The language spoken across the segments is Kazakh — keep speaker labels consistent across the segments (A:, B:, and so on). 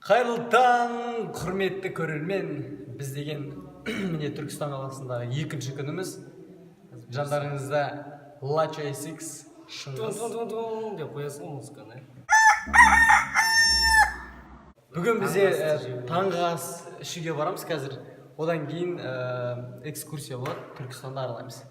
A: Қайырлы таң, құрметті көрермен. Біз деген міне Түркістан қаласындағы екінші күніміз. Жандарыңызда Лачо SX шыңғыс
B: деп қоясың музыканы.
A: Бүгін бізде таңғы ас ішуге барамыз қазір. Одан кейін экскурсия болады, Түркістанды аралаймыз.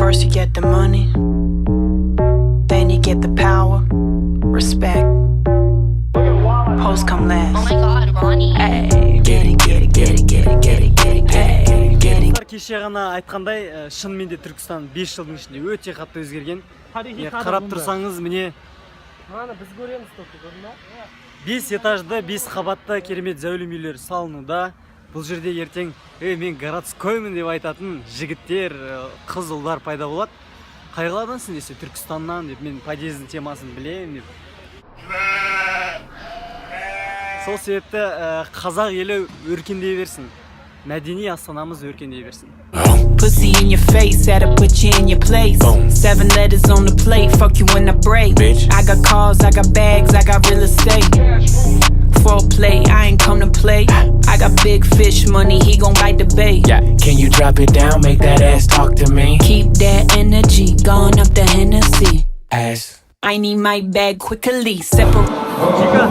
C: First you get the money, then you get the power, respect. Hoes come last.
D: Oh my god, Ronnie.
C: Hey, get it, get it, get it, get it, get it, get it, hey, get it.
A: Кеше ғана айтқандай, шынымен де Түркістан 5 жылдың ішінде өте қатты өзгерген. Қарап тұрсаңыз, міне
B: Біз көреміз тоқты, көрдің ба?
A: 5 этажды, 5 қабатты керемет зәулім үйлер салынуда. Бұл жерде ертең мен городскоймын деп айтатын жігіттер, қыз ұлдар пайда болады. Қай қаладансың десе, Түркістаннан деп, мен подъездің темасын білемін деп. Сол себепті қазақ елі өркендей берсін. Мәдени астанамыз өркендей берсін.
C: Pussy in your face, had to put you in your place. 7 letters on the plate, fuck you when I break. Bitch. I got cars, I got bags, I got real estate. Foreplay, I ain't come to play. I got big fish money, he gon' bite the bait.
E: Yeah, can you drop it down, make that ass talk to me?
C: Keep that energy, going up the Hennessy.
E: Ass.
C: I need my bag quickly, separate.
A: Жека,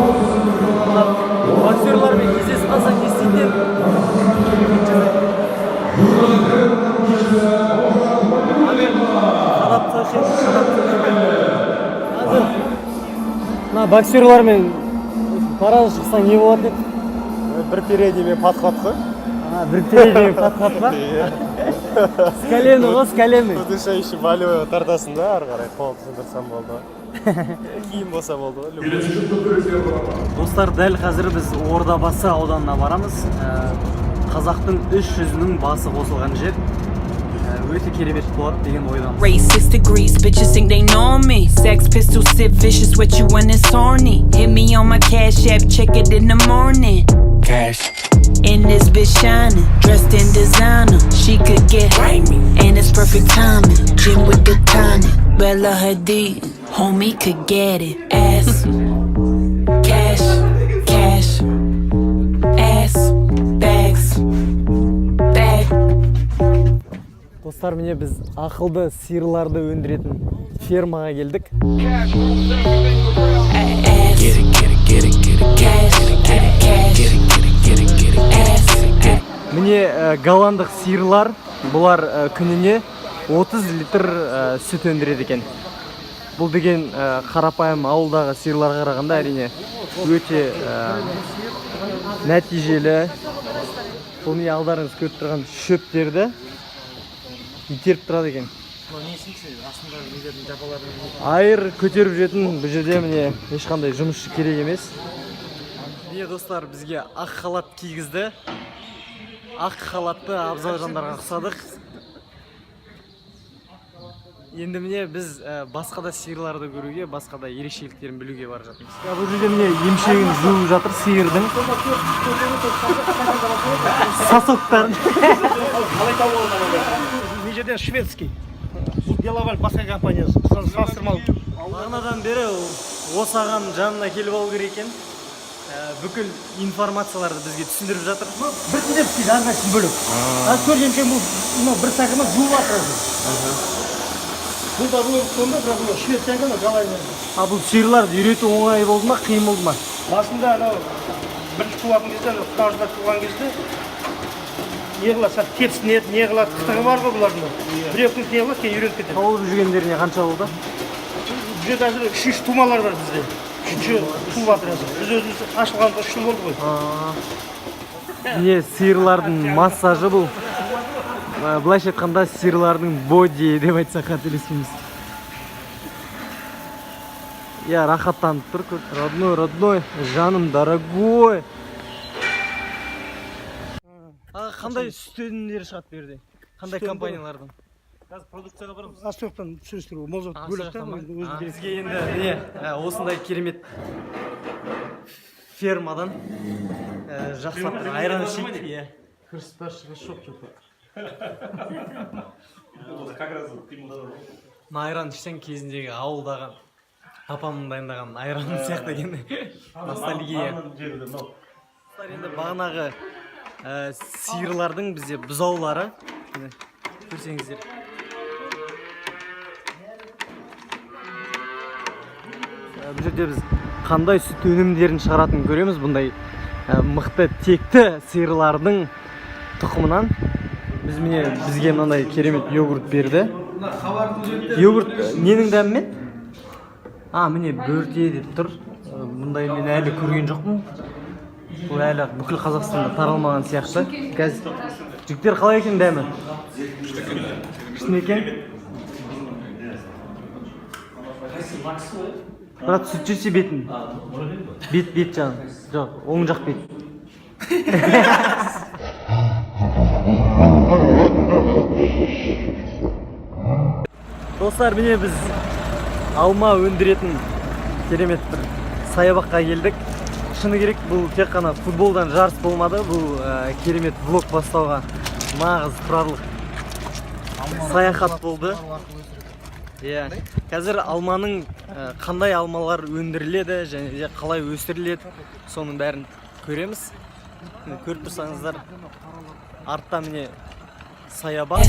A: боксерлармен кездесіп қалсаң не істейді? Боксерлармен парада шықсаң не болады еді?
B: Бір переднемен подход қой.
A: Бір переднемен подход па? С колена ғой, с коленмен.
B: Душа еще болевой тартасың да, ары қарай қол сындырсам болды. Киім болса болды ғой.
A: Достар, дәл қазір біз Ордабасы ауданына барамыз. Қазақтың 300-нің басы қосылған жер. Өте керемет болады деген ойдамыз.
C: Race 6 degrees, bitches think they know me. Sex pistol, sit vicious with you when it's horny. Hit me on my cash app, check it in the morning.
E: Cash.
C: In this bitch shining, dressed in designer. She could get me, and it's perfect timing. Gym with the tonic, Bella Hadid, homie could get it. Ass, cash, cash, ass, bags, bag.
A: Достар, міне біз ақылды сиырларды өндіретін фермаға келдік.
E: Get it, get it, get it, get it,
C: Cash, cash,
E: get it, get it, get it, get it,
C: ass.
A: Міне голландық сиырлар, бұлар күніне 30 литр сүт өндіреді екен. Бұл деген қарапайым ауылдағы сиырларға қарағанда әрине өте нәтижелі. Бұл не алдарыңыз көріп тұрған шөптерді итеріп тұрады екен. Айыр көтеріп жүретін бұл жерде міне ешқандай жұмысшы керек емес. Міне достар, бізге ақ халат кигізді. Ақ халатты абзал жандарға ұқсадық. Енді міне біз басқа да сиырларды көруге, басқа да ерекшеліктерін білуге бар жатырмыз. Бұл жерде міне емшегін жуып жатыр сиырдың. Сосоктарын.
B: Межеден шведский. Бұл Беловаль басқа компаниясы. Салыстырмалы.
A: Бағанадан бері осаған жанына келіп алу керек екен. бүкіл информацияларды бізге түсіндіріп жатыр.
D: біртіндеп істейді әрқайсысын бөліп. Аз көргенше бұл мынау бір стаканнан жуып жатыр. Бұл да бұл сонда бірақ бұл швецияға да Голландия.
A: А бұл сиырларды үйрету оңай болды ма, қиын болды ма?
D: Басында анау бірінші туатын кезде, анау құнажында туған кезде не қылады, тепсін еді, не қылады, қытығы бар ғой бұлардың. Бір-екі күн не қылады, кейін үйреніп кетеді.
A: Тауып жүргендеріне қанша болды?
D: Бұл жерде қазір үшінші тумалар бар бізде. Үшінші туып жатыр қазір. Біз өзіміз ашылғанымызға 3 жыл болды ғой.
A: Не сиырлардың массажы бұл. Былайша айтқанда сиырлардың боди деп айтсақ қателеспейміз. Я рахаттанып тұр, родной, жаным дорогой. Қандай сүт өнімдері шығады бұл жерде? Қандай компаниялардың?
B: Қазір продукцияға барамыз.
D: Астроқтан түсірістіру, мозот бөлек та
A: Бізге енді міне осындай керемет фермадан жақсылап айран ішейік.
D: Кіріспәшігі шоқ жоқ.
A: Айран ішсең кезіндегі ауылдағы апамның дайындаған айраны сияқты екен. Ностальгия. Енді бағанағы сиырлардың бізде бұзаулары. Көрсеңіздер. Бұл жерде біз қандай сүт өнімдерін шығаратынын көреміз. Бұндай мықты текті сиырлардың тұқымынан. Бізге мынандай керемет йогурт берді. Йогурт ненің дәмімен? Міне бөрте деп тұр. Бұндай мен әлі көрген жоқпын. Бұл әлі бүкіл Қазақстанда таралмаған сияқты. Қазір жігіттер қалай екен дәмі? Күшті екен? Бірақ сүт жесе бетін. Бет жаңы. Жоқ, оң жақ бет. Достар, міне біз алма өндіретін керемет бір саябаққа келдік. Шыны керек, бұл тек қана футболдан жарыс болмады, бұл керемет влог бастауға нағыз тұрарлық саяхат болды. Қазір алманың қандай алмалар өндіріледі және де қалай өсіріледі, соның бәрін көреміз. Көріп тұрсаңыздар, артта міне саябақ.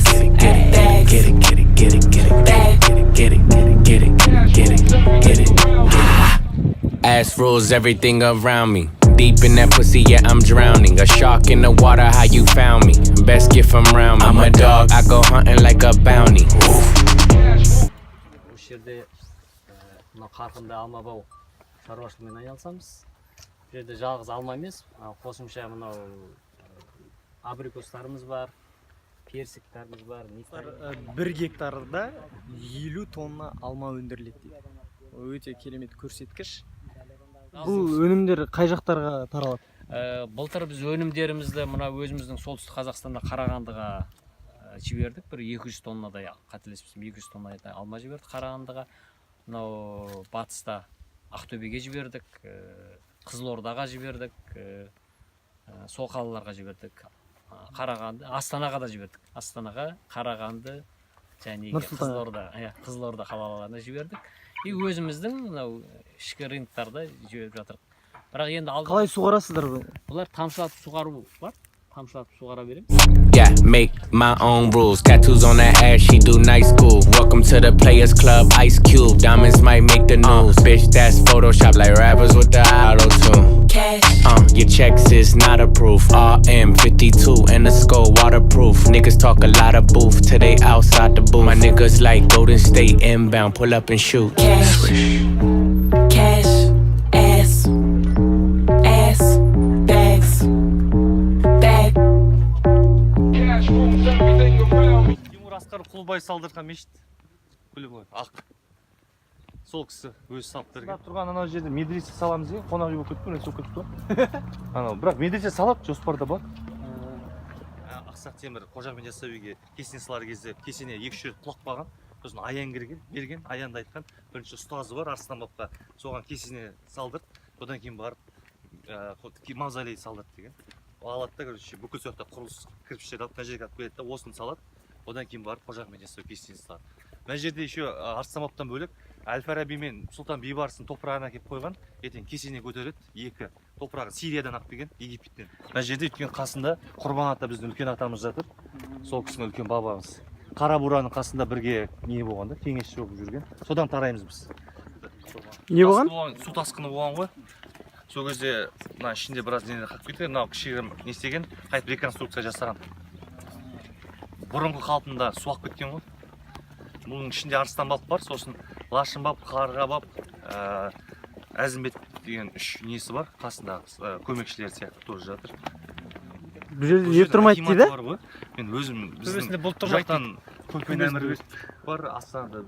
E: Ass rules everything around me. Deep in that pussy, yeah, I'm drowning. A shark in the water, how you found me? Best gift from round me. I'm a dog, I go hunting like a bounty.
A: Осы жерде мына қарқынды алма бау шаруашылығымен айналысамыз. Бұл жерде жалғыз алма емес, қосымша мынау абрикостарымыз бар, персиктарымыз бар. 1 гектарда 50 тонна алма өндіріледі дейді. Өте керемет көрсеткіш. Бұл өнімдер қай жақтарға таралады?
F: Былтыр біз өнімдерімізді мына өзіміздің солтүстік Қазақстанда Қарағандыға жібердік. Бір 200 тоннадай, қателеспесем 200 тоннадай алма жібердік Қарағандыға. Мынау батыста Ақтөбеге жібердік, Қызылордаға жібердік, сол қалаларға жібердік. Қарағанды, Астанаға да жібердік. Астанаға, Қарағанды және Қызылорда қалаларына жібердік. Өзіміздің ішкі рыноктарда жіберіп жатырық. Бірақ енді
A: қалай суғарасыздар?
F: Бұлар тамшылатып суғару бар. Тамшылатып суғара береміз.
E: Yeah, make my own rules. Tattoos on that ass, she do night school. Welcome to the Players Club, Ice Cube. Diamonds might make the news. Bitch, that's Photoshop like rappers with the auto-tune. Your checks is not approved. RM52 and the skull waterproof. Niggas talk a lot of booth till they outside the booth. My niggas like Golden State inbound, pull up and shoot.
C: Cash, ass, bags, bag.
B: Тимур Асқар Құлбай салдырған мешіт. Құлбай, ақ. Сол кісі өзі салып берген. Тұрған анау жерде медресе саламыз деген, қонақ үй болып кетті, міне сол кетті ғой. Бірақ медресе салады, жоспарда бар. Ақсақ Темір Қожа Ахмет Яссауиге кесене салар кезде кесене 2-3 рет құлап қалған. Сосын аян берген, аянды айтқан бірінші ұстазы бар Арыстан бабқа, соған кесене салдырды. Одан кейін барып мавзолей салдырды деген. Алады да, бүкіл соқта құрылыс кірпіштер алып, мына жерге алып келеді да, осыны салады. Одан кейін барып Қожа Ахмет Яссауи кесенесін салады. Мына жерде еще Арыстан бабтан бөлек Әл-Фараби мен Сұлтан Бейбарыстың топырағына келіп қойған, ертең кесене көтереді, 2 топырағы Сириядан алып келген, Египеттен. Мына жерде өткен қасында Құрбан ата біздің үлкен атамыз жатыр. Сол кісінің үлкен бабамыз. Қара бураның қасында бірге не болғанда, кеңесші болып жүрген. Содан тараймыз біз.
A: Не болған?
B: Су тасқыны болған ғой. Сол кезде мына ішінде біраз нелер қалып кеткен, мынау кішігірім не істеген, қайтып реконструкция жасаған. Бұрынғы қалпында су ағып кеткен ғой. Бұның ішінде арыстан баб бар, сосын лашын баб, қарға баб, әзімбет деген 3 несі бар, қасында көмекшілер сияқты тоже жатыр.
A: Бұл жерде не тұрмайды дейді?
B: Мен өзім біздің жақтан Көпен Әмірбек бар, Астанада.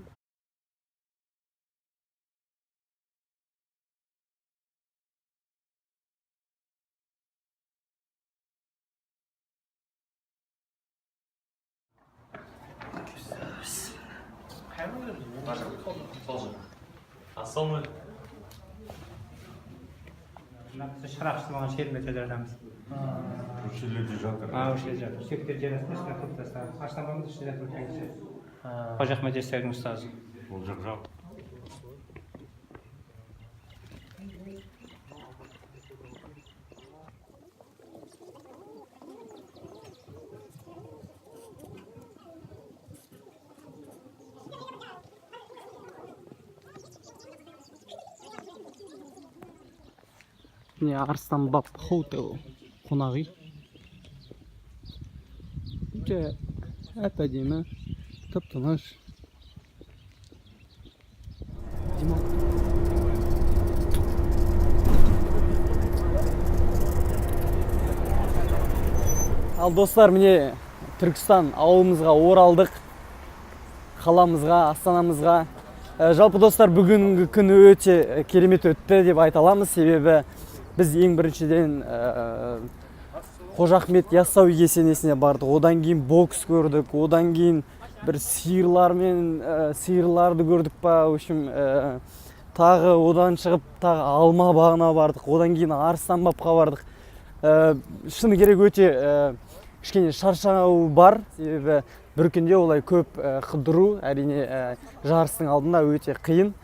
D: Ассалаумағалейкум. Шырақшысы маған шермете жардамыз.
G: Осы жерде жатыр.
D: Осы жерде жатыр. Сүйектер жерасында үстіне қылып тастаған. Аштан бамыз ішінде жатыр өткен. Қожа Ахмет Яссауидің ұстазы.
G: Ол жақ жақ.
A: Міне Арыстан баб хотел қонақ үй. Әп-әдемі, тып-тыныш. Ал достар, міне Түркістан ауылымызға оралдық. Қаламызға, Астанамызға. Жалпы достар, бүгінгі күн өте керемет өтті деп айта аламыз. Себебі біз ең біріншіден Қожа Ахмет Яссауи кесенесіне бардық. Одан кейін бокс көрдік. Одан кейін бір сиырларды көрдік па. Тағы одан шығып тағы алма бағына бардық. Одан кейін Арыстан бабқа бардық. Шыны керек өте кішкене шаршау бар. Себебі бір күнде олай көп қыдыру, әрине жарыстың алдында өте қиын.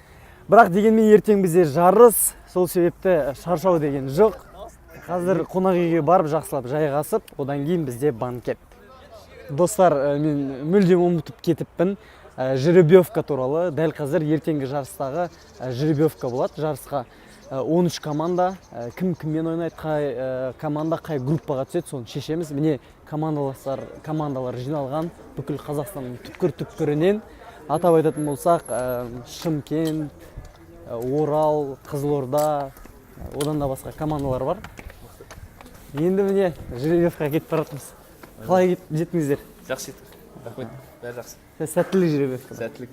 A: Бірақ дегенмен ертең бізде жарыс, сол себепті шаршау деген жоқ. Қазір қонақ үйге барып жақсылап жайғасып, одан кейін бізде банкет. Достар, мен мүлдем ұмытып кетіппін. Жеребьевка туралы. Дәл қазір ертеңгі жарыстағы жеребьевка болады. Жарысқа 13 команда, кім-кіммен ойнайды, қай команда қай группаға түседі, соны шешеміз. Міне командалар жиналған бүкіл Қазақстанның түпкір-түпкірінен. Атап айтатын болсақ, Шымкент, Орал, Қызылорда, одан да басқа командалар бар. Енді міне жеребьевкаға кетіп баратырмыз. Қалай жеттіңіздер?
H: Жақсы еттік. Рахмет. Бәрі жақсы.
A: Сәттілік жеребьевка.
H: Сәттілік.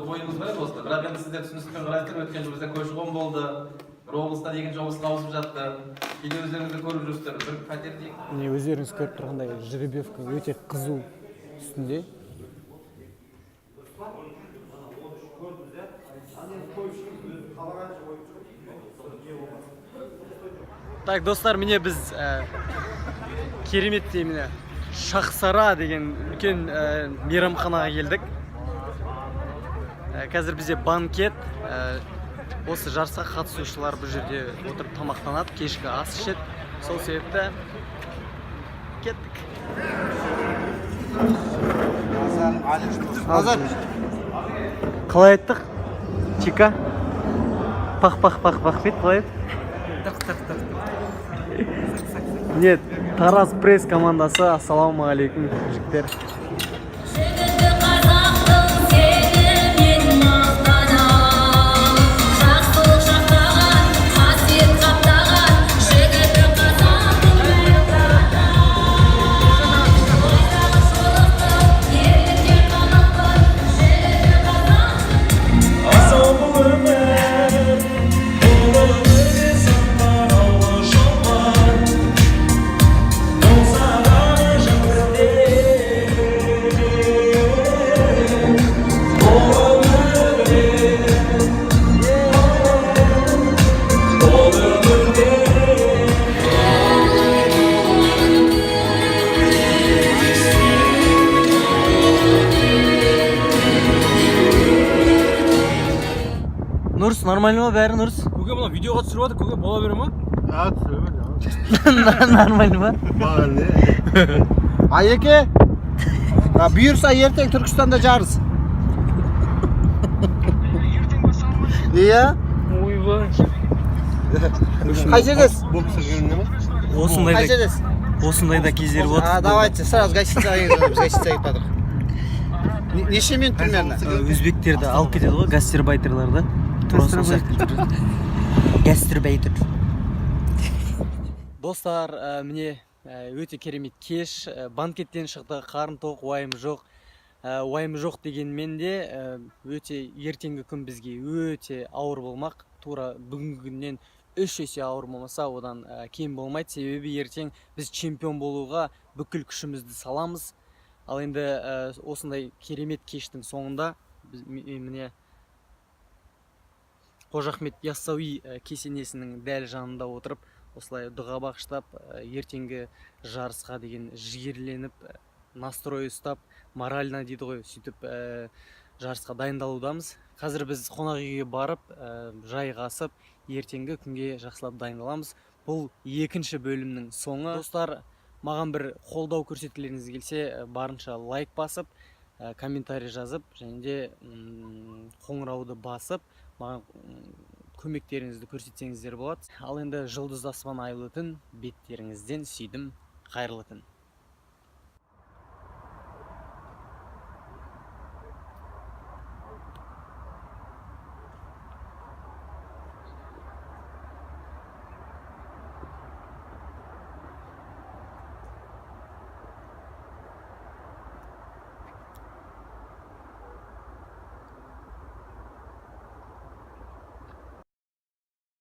I: Ойымыз бар достар. Бірақ енді сіздер түсіністікпен қарайсыздар, өткен жыл бізде көші-қон болды. Бір облыстан екінші облысқа ауысып жатты. Кейде өздеріңізді көріп жүрсіздер. Бір пәтерде.
A: Міне өздеріңіз көріп тұрғандай жеребьевка өте қызу үстінде. Так, достар, міне біз керемет дейміне Шахсара деген үлкен мейрамханаға келдік. Қазір бізде банкет. Осы жарысқа қатысушылар бұл жерде отырып тамақтанады, кешкі ас ішеді. Сол себепті кеттік. Назар. Қалай айттық? Чика? Пах-пах-пах-пах бет қалай айттық? Нет, Тараз пресс командасы, ассалаумағалейкум, жігіттер. Нұрыс, нормально ма бәрі, Нұрыс?
H: Көке мына видеоға түсіріп жатыр, көке бола бере ма?
A: Нормально ма?
J: Маған не? Айеке, бұйырса ертең Түркістанда жарыс. Иә?
D: Ойбай.
J: Қай жердесіз?
A: Осындайда кездері болады.
J: Давайте, сразу гостиницаға келіңіз, біз гостиницаға кетіп неше минут примерно?
A: Өзбектерді алып кетеді ғой, гастарбайтерларды. Гастарбайтер. Достар, міне өте керемет кеш. Банкеттен шықты, қарын тоқ, уайым жоқ. Уайым жоқ дегенмен де өте ертеңгі күн бізге өте ауыр болмақ. Тура бүгінгі күннен 3 есе ауыр болмаса, одан кем болмайды. Себебі ертең біз чемпион болуға бүкіл күшімізді саламыз. Ал енді осындай керемет кештің соңында міне Қожа Ахмет Яссауи кесенесінің дәл жанында отырып, осылай дұға бағыштап, ертеңгі жарысқа деген жігерленіп, настрой ұстап, морально дейді ғой, сөйтіп жарысқа дайындалудамыз. Қазір біз қонақ үйге барып, жайғасып, ертеңгі күнге жақсылап дайындаламыз. Бұл екінші бөлімнің соңы. Достар, маған бір қолдау көрсеткілеріңіз келсе, барынша лайк басып, комментарий жазып, және де қоңырауды басып, маған көмектеріңізді көрсетсеңіздер болады. Ал енді жұлдыз аспан айлы түн, беттеріңізден сүйдім, қайырлы түн.